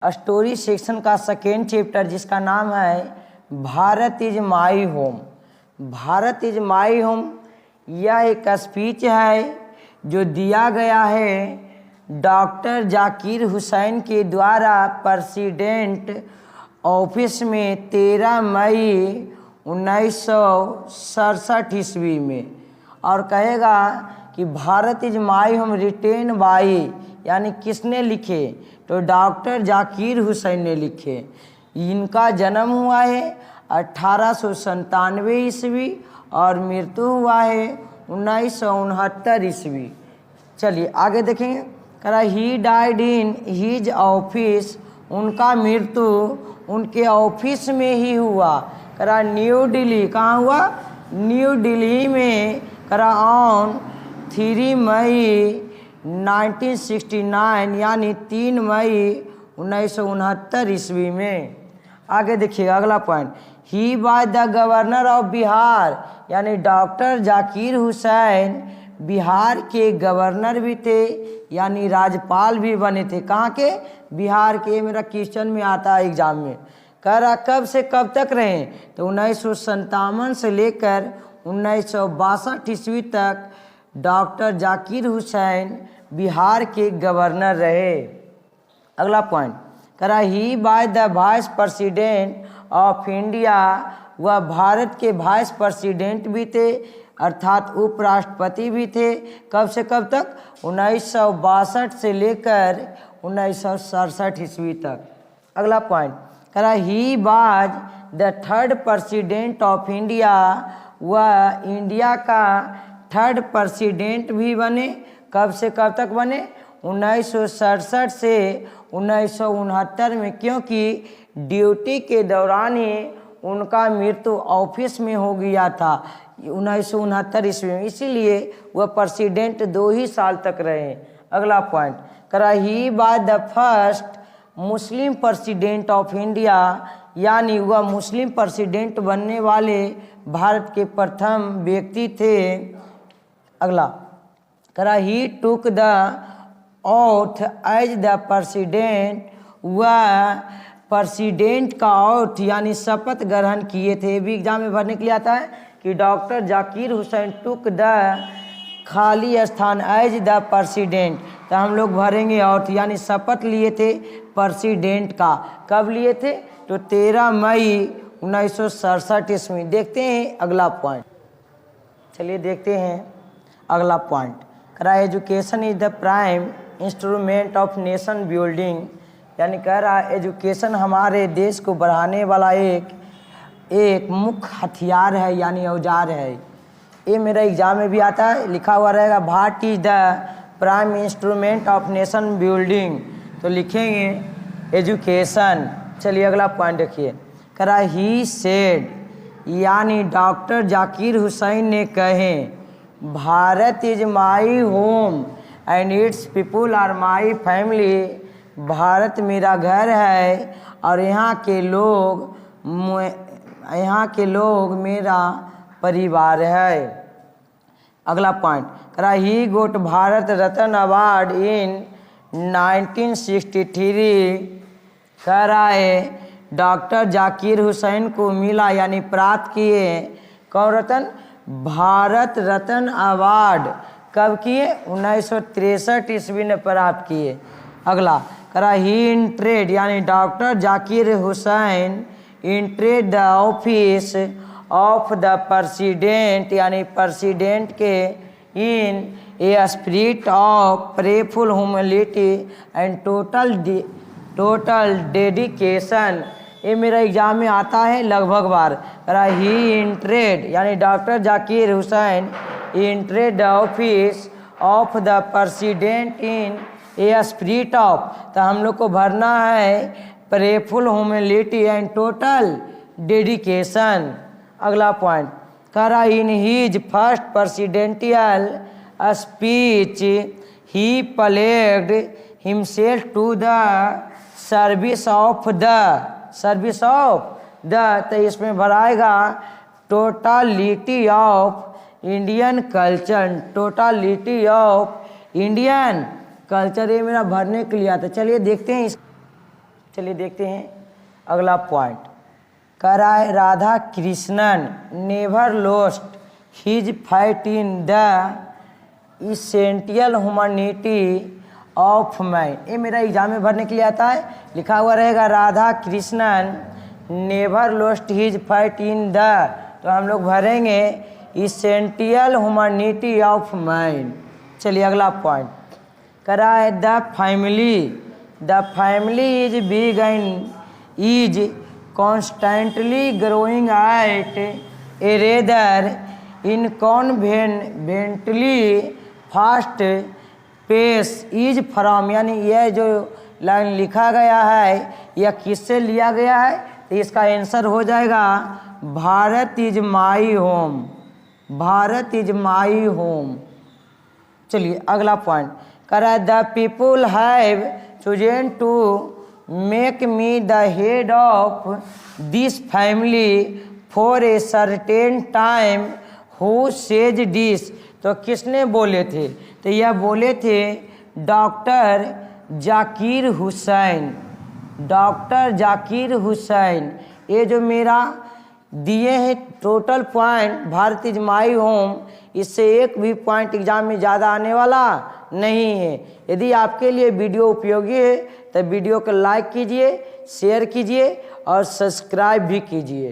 Story section का second chapter जिसका नाम है Bharat is my home. Bharat is my home यह एक स्पीच है जो दिया गया है डॉक्टर जाकिर हुसैन के द्वारा प्रेसिडेंट ऑफिस में 13 मई 1967 ईस्वी में। और कहेगा कि Bharat is my home written by, यानी किसने लिखे, तो डॉक्टर जाकिर हुसैन ने लिखे। इनका जन्म हुआ है 1897 ईस्वी और मृत्यु हुआ है 1969 ईस्वी। चलिए आगे देखेंगे। कह रहा he died in his office, उनका मृत्यु उनके ऑफिस में ही हुआ। कह रहा न्यू दिल्ली, कहाँ हुआ, न्यू दिल्ली में। कह रहा ऑन 3 मई 1969 यानी 3 मई 1969 ईस्वी में। आगे देखिएगा अगला point. He was the governor of Bihar, यानी डॉक्टर जाकिर हुसैन बिहार के गवर्नर भी थे, यानी राज्यपाल भी बने थे। कहाँ के, बिहार के। मेरा क्वेश्चन में आता है एग्जाम में। कह रहा कब से कब तक रहे, तो 1957 से लेकर 1962 ईस्वी तक डॉक्टर जाकिर हुसैन बिहार के गवर्नर रहे। अगला पॉइंट। कह रहा he by the vice president of India, वह भारत के वाइस प्रेसिडेंट भी थे अर्थात उपराष्ट्रपति भी थे। कब से कब तक, 1962 से लेकर 1967 ईस्वी तक। अगला पॉइंट। कह रहा he was the third president of India, वह इंडिया का थर्ड प्रेसिडेंट भी बने। कब से कब तक बने, 1967 से 1969 में, क्योंकि ड्यूटी के दौरान ही उनका मृत्यु ऑफिस में हो गया था 1969 ईस्वी में, इसीलिए वह प्रेसिडेंट 2 ही साल तक रहे। अगला पॉइंट। करा he by the first Muslim president of India, यानी वह मुस्लिम प्रेसिडेंट बनने वाले भारत के प्रथम व्यक्ति थे। अगला करा he took the oath as the president, वह प्रेसिडेंट का ऑथ यानी शपथ ग्रहण किए थे। भी एग्जाम में भरने के लिए आता है कि doctor Zakir Hussain took the खाली स्थान एज द प्रेसिडेंट, तो हम लोग भरेंगे ऑथ यानी शपथ लिए थे प्रेसिडेंट का। कब लिए थे, तो 13 मई 1967 ईस्वी। देखते हैं अगला पॉइंट। चलिए देखते हैं अगला पॉइंट। कह education is the prime instrument of nation building, यानी कह रहा है एजुकेशन हमारे देश को बढ़ाने वाला एक मुख्य हथियार है, यानी औजार है। ये मेरा एग्जाम में भी आता है, लिखा हुआ रहेगा what is the prime instrument of nation building, तो लिखेंगे एजुकेशन। चलिए अगला पॉइंट देखिए। कह रहा ही सेड, यानी डॉक्टर जाकिर हुसैन ने कहे Bharat is my home and its people are my family, Bharat मेरा घर है और यहाँ के लोग मेरा परिवार है। अगला पॉइंट। कह रहा ही गोट भारत रत्न अवार्ड इन 1963, कह रहा है डॉक्टर जाकिर हुसैन को मिला यानी प्राप्त किए कौन रत्न, भारत रत्न अवार्ड। कब किए, 1963 ईस्वी में प्राप्त किए। अगला करा ही इंट्रेड, यानी doctor Zakir Hussain entered the office of the president, यानी प्रेसिडेंट के in a spirit of prayerful humility and total dedication. ये मेरा एग्जाम में आता है लगभग बार। करा ही इंट्रेड, यानी doctor Zakir Hussain entered the office of the president in a spirit of, तो हम लोग को भरना है prayerful humility and total dedication. अगला पॉइंट। करा in his first presidential speech he pledged himself to the service of the, तो इसमें भराएगा totality of Indian culture, totality of Indian culture. ये मेरा भरने के लिए आता। चलिए देखते हैं चलिए देखते हैं अगला पॉइंट। कह रहा है Radha Krishnan never lost his fight in the essential humanity of man. ये मेरा एग्जाम में भरने के लिए आता है, लिखा हुआ रहेगा Radha Krishnan never lost his fight in the, तो हम लोग भरेंगे इसेंशियल ह्यूमैनिटी ऑफ मैन। चलिए अगला पॉइंट। करा है the family is big and is constantly growing at a rather inconveniently fast pace is from, यानी यह जो लाइन लिखा गया है यह किससे लिया गया है, तो इसका आंसर हो जाएगा Bharat is my home, Bharat is my home. चलिए अगला पॉइंट। करा the people have chosen to make me the head of this family for a certain time who says this, तो किसने बोले थे, तो यह बोले थे डॉक्टर जाकिर हुसैन, डॉक्टर जाकिर हुसैन। ये जो मेरा दिए हैं total point Bharat is my home, इससे एक भी पॉइंट एग्जाम में ज़्यादा आने वाला नहीं है। यदि आपके लिए वीडियो उपयोगी है तो वीडियो को लाइक कीजिए, शेयर कीजिए और सब्सक्राइब भी कीजिए।